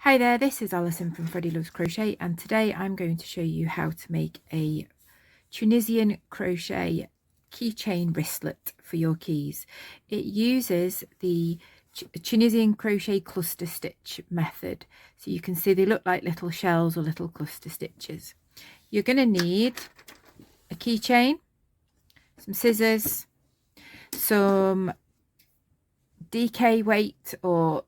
Hi there, this is Alison from Freddie Loves Crochet, and today I'm going to show you how to make a Tunisian crochet keychain wristlet for your keys. It uses the Tunisian crochet cluster stitch method, so you can see they look like little shells or little cluster stitches. You're going to need a keychain, some scissors, some DK weight or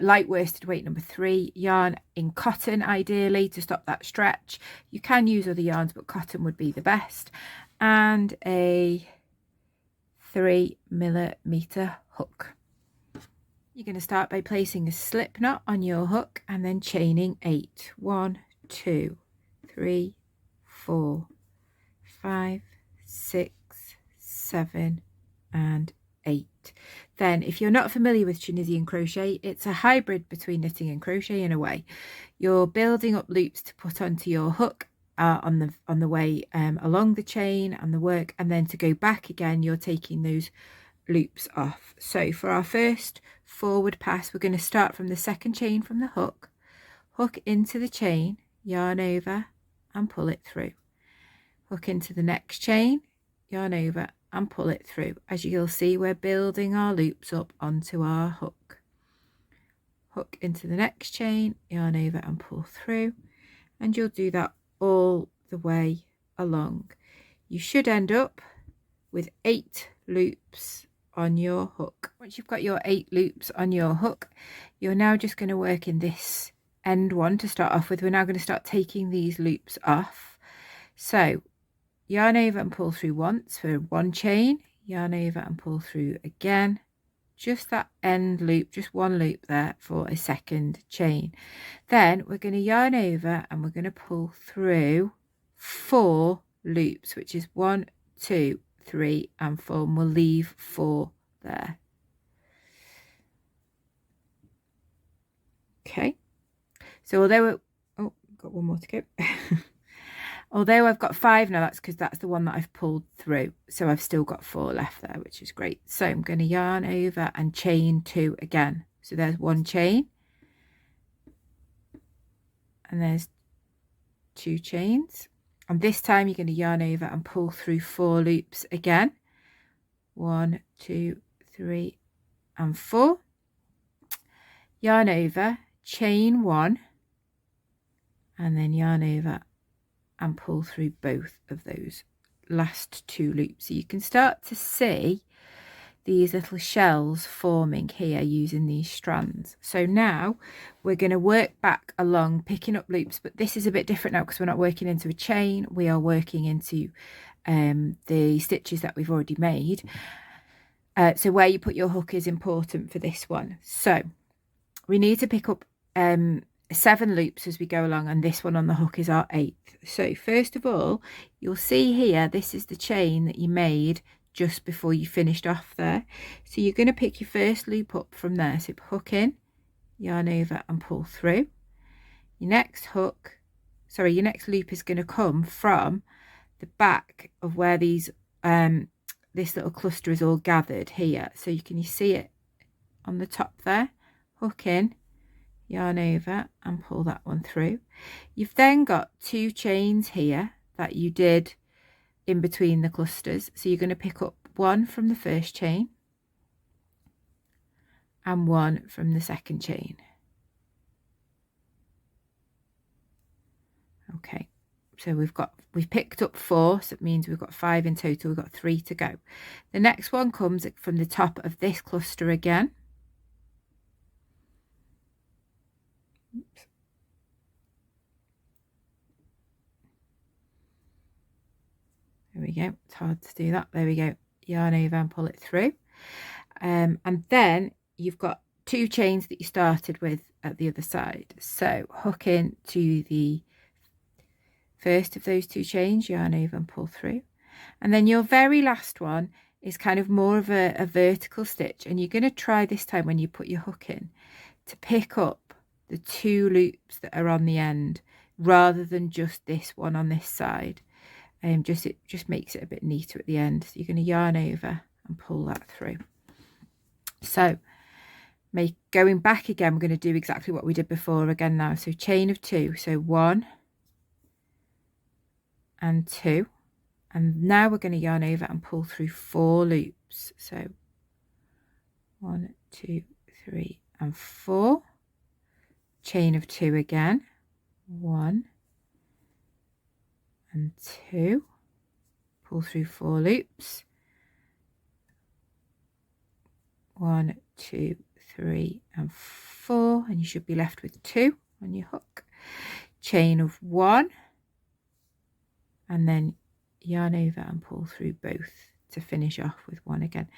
light worsted weight number 3, yarn in cotton ideally to stop that stretch. You can use other yarns, but cotton would be the best, and a 3mm hook. You're going to start by placing a slip knot on your hook and then chaining 8. 1, 2, 3, 4, 5, 6, 7 and 8. Then, if you're not familiar with Tunisian crochet, it's a hybrid between knitting and crochet in a way. You're building up loops to put onto your hook on the way along the chain and the work, and then to go back again you're taking those loops off. So for our first forward pass, we're going to start from the second chain from the hook into the chain, yarn over and pull it through, hook into the next chain, yarn over and pull it through. As you'll see, we're building our loops up onto our hook into the next chain, yarn over and pull through, and you'll do that all the way along. You should end up with 8 loops on your hook. Once you've got your 8 loops on your hook, you're now just going to work in this end one to start off with. We're now going to start taking these loops off. So yarn over and pull through once for one chain, yarn over and pull through again, just that end loop, just one loop there for a second chain. Then we're going to yarn over and we're going to pull through 4 loops, which is 1, 2, 3 and 4, and we'll leave 4 there. Okay, so although got one more to go. Although I've got 5 now, that's because that's the one that I've pulled through. So I've still got 4 left there, which is great. So I'm going to yarn over and chain 2 again. So there's one chain. And there's 2 chains. And this time you're going to yarn over and pull through 4 loops again. 1, 2, 3 and 4. Yarn over, chain 1. And then yarn over and pull through both of those last 2 loops. So you can start to see these little shells forming here using these strands. So now we're going to work back along picking up loops, but this is a bit different now because we're not working into a chain, we are working into the stitches that we've already made. So where you put your hook is important for this one. So we need to pick up 7 loops as we go along, and this one on the hook is our 8th. So first of all, you'll see here, this is the chain that you made just before you finished off there. So you're going to pick your first loop up from there. So hook in, yarn over and pull through. Your next loop is going to come from the back of where these this little cluster is all gathered here. So you see it on the top there. Hook in, yarn over and pull that one through. You've then got 2 chains here that you did in between the clusters, so you're going to pick up 1 from the first chain and 1 from the second chain. Okay, so we've picked up 4, so it means we've got 5 in total. We've got 3 to go. The next one comes from the top of this cluster again. Oops. There we go. It's hard to do that. There we go. Yarn over and pull it through. And then you've got 2 chains that you started with at the other side. So hook in to the first of those 2 chains, yarn over and pull through. And then your very last one is kind of more of a vertical stitch. And you're going to try this time when you put your hook in to pick up the 2 loops that are on the end rather than just this one on this side. It just makes it a bit neater at the end. So you're going to yarn over and pull that through. So going back again, we're going to do exactly what we did before again now. So chain of 2, so 1 and 2, and now we're going to yarn over and pull through 4 loops. So 1, 2, 3 and 4, chain of 2 again, 1 and 2, pull through 4 loops, 1, 2, 3 and 4, and you should be left with 2 on your hook, chain of 1, and then yarn over and pull through both to finish off with 1 again.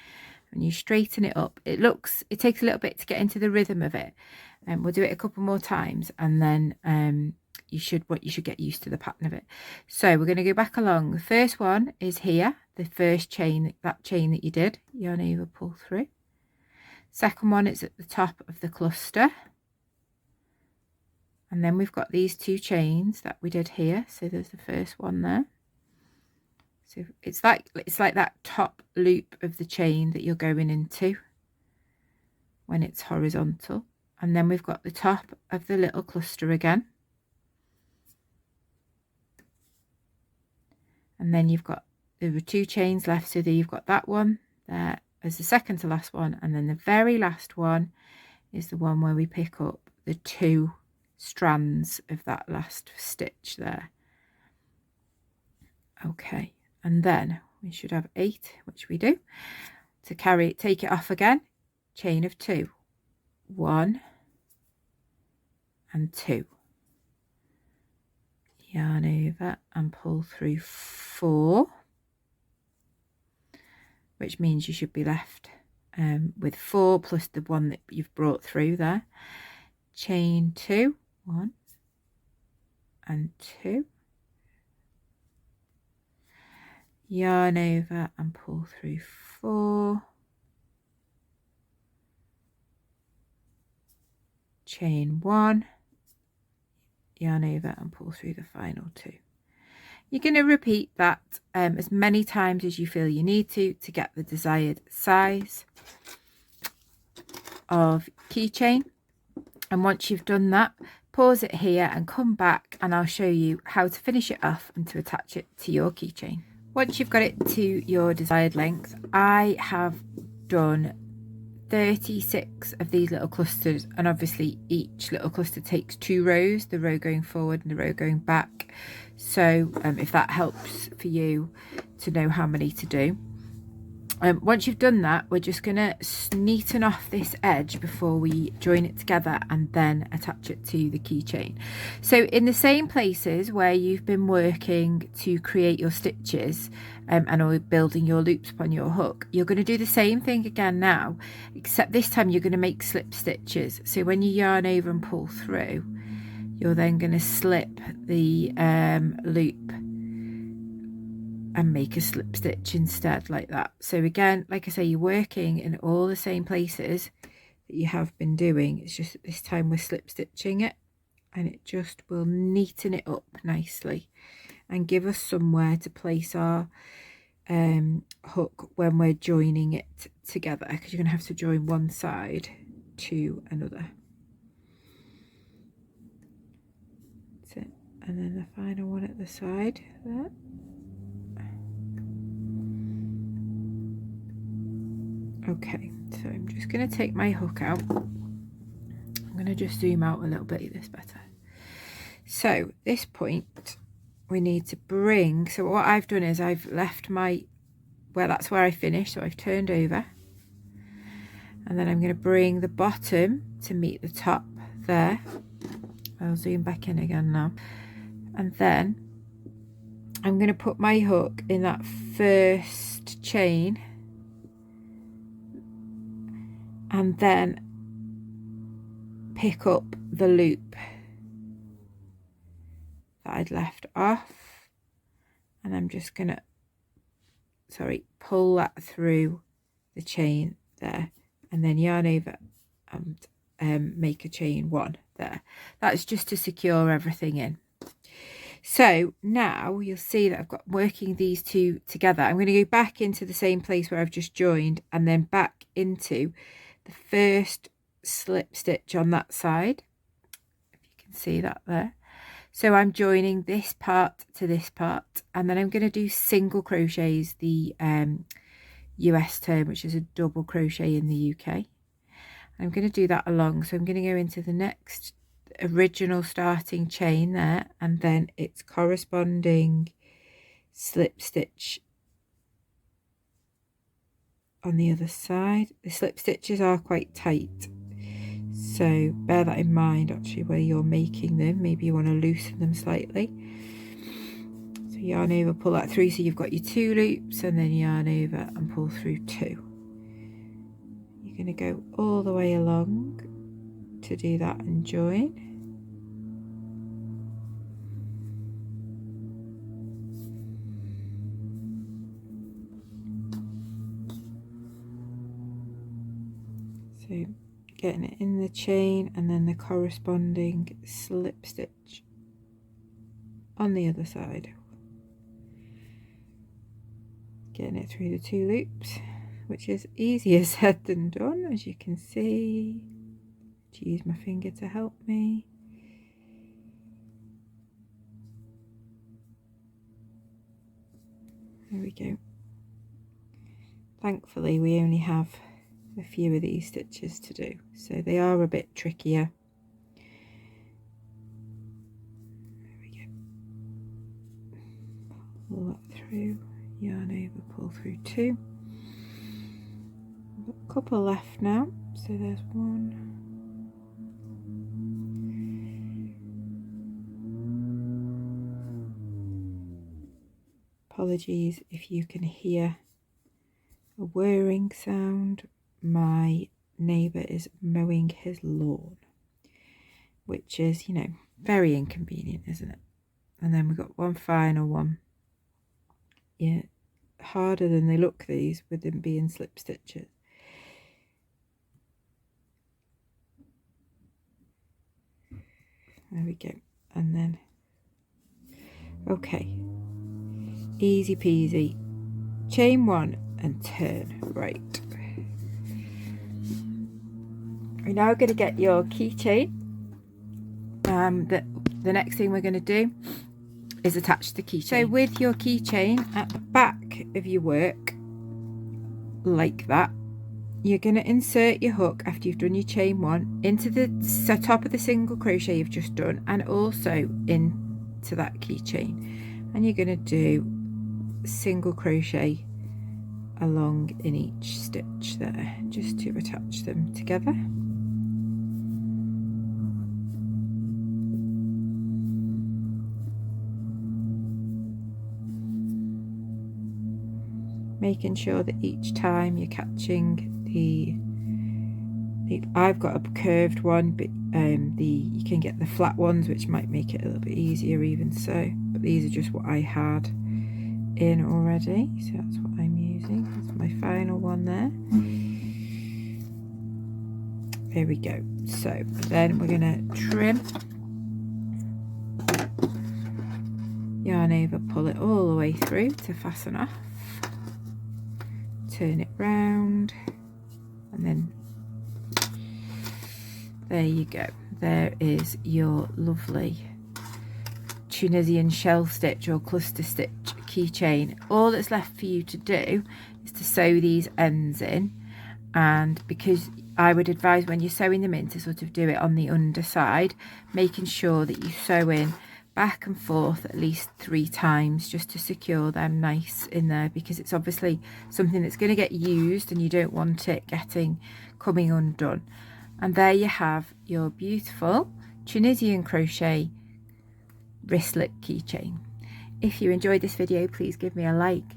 And you straighten it up. It takes a little bit to get into the rhythm of it, and we'll do it a couple more times, and then you should get used to the pattern of it. So we're going to go back along. The first one is here, the first chain, that chain that you did, yarn over, pull through. Second one is at the top of the cluster, and then we've got these 2 chains that we did here. So there's the first one there. So it's like that top loop of the chain that you're going into when it's horizontal, and then we've got the top of the little cluster again, and then there were 2 chains left, so there you've got that one there as the second to last one, and then the very last one is the one where we pick up the 2 strands of that last stitch there. Okay, and then we should have 8, which we do. To take it off again, chain of 2, 1 and 2, yarn over and pull through 4, which means you should be left with 4 plus the one that you've brought through there. Chain 2, 1 and 2, yarn over and pull through 4, chain 1, yarn over and pull through the final 2. You're going to repeat that as many times as you feel you need to get the desired size of keychain. And once you've done that, pause it here and come back, and I'll show you how to finish it off and to attach it to your keychain. Once you've got it to your desired length, I have done 36 of these little clusters, and obviously each little cluster takes 2 rows, the row going forward and the row going back. So if that helps for you to know how many to do. Once you've done that, we're just going to neaten off this edge before we join it together and then attach it to the keychain. So in the same places where you've been working to create your stitches and building your loops upon your hook, you're going to do the same thing again now, except this time you're going to make slip stitches. So when you yarn over and pull through, you're then going to slip the loop and make a slip stitch instead, like that. So again, like I say, you're working in all the same places that you have been doing. It's just that this time we're slip stitching it, and it just will neaten it up nicely and give us somewhere to place our hook when we're joining it together, because you're going to have to join one side to another. That's it. And then the final one at the side there. Okay, so I'm just going to take my hook out. I'm going to just zoom out a little bit, this better. So this point we need to bring, so what I've done is I've left that's where I finished, so I've turned over, and then I'm going to bring the bottom to meet the top there. I'll zoom back in again now, and then I'm going to put my hook in that first chain, and then pick up the loop that I'd left off, and I'm just gonna pull that through the chain there, and then yarn over and make a chain 1 there. That's just to secure everything in. So now you'll see that I've got working these 2 together. I'm going to go back into the same place where I've just joined, and then back into the first slip stitch on that side, if you can see that there. So I'm joining this part to this part, and then I'm going to do single crochets, the US term, which is a double crochet in the UK. I'm going to do that along, so I'm going to go into the next original starting chain there, and then its corresponding slip stitch on the other side. The slip stitches are quite tight, so bear that in mind actually where you're making them. Maybe you want to loosen them slightly. So yarn over, pull that through, so you've got your 2 loops, and then yarn over and pull through 2. You're going to go all the way along to do that and join. So getting it in the chain and then the corresponding slip stitch on the other side. Getting it through the 2 loops, which is easier said than done, as you can see. To use my finger to help me. There we go. Thankfully we only have a few of these stitches to do, so they are a bit trickier. There we go. Pull that through, yarn over, pull through 2. Got a couple left now, so there's 1. Apologies if you can hear a whirring sound. My neighbour is mowing his lawn, which is, you know, very inconvenient, isn't it? And then we've got one final one. Yeah, harder than they look, these, with them being slip stitches. There we go. And then, okay, easy peasy, chain 1 and turn right. We're now going to get your keychain. The next thing we're going to do is attach the keychain. So with your keychain at the back of your work, like that, you're going to insert your hook after you've done your chain 1 into the top of the single crochet you've just done, and also into that keychain, and you're going to do single crochet along in each stitch there, just to attach them together. Making sure that each time you're catching the I've got a curved one, but you can get the flat ones, which might make it a little bit easier even so, but these are just what I had in already, so that's what I'm using. That's my final one there. There we go. So then we're going to trim, yarn over, pull it all the way through to fasten off, turn it round, and then there you go. There is your lovely Tunisian shell stitch or cluster stitch keychain. All that's left for you to do is to sew these ends in, and because I would advise when you're sewing them in to sort of do it on the underside, making sure that you sew in back and forth at least 3 times just to secure them nice in there, because it's obviously something that's going to get used and you don't want it coming undone. And there you have your beautiful Tunisian crochet wristlet keychain. If you enjoyed this video, please give me a like,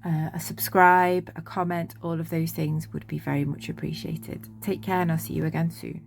a subscribe, a comment. All of those things would be very much appreciated. Take care, and I'll see you again soon.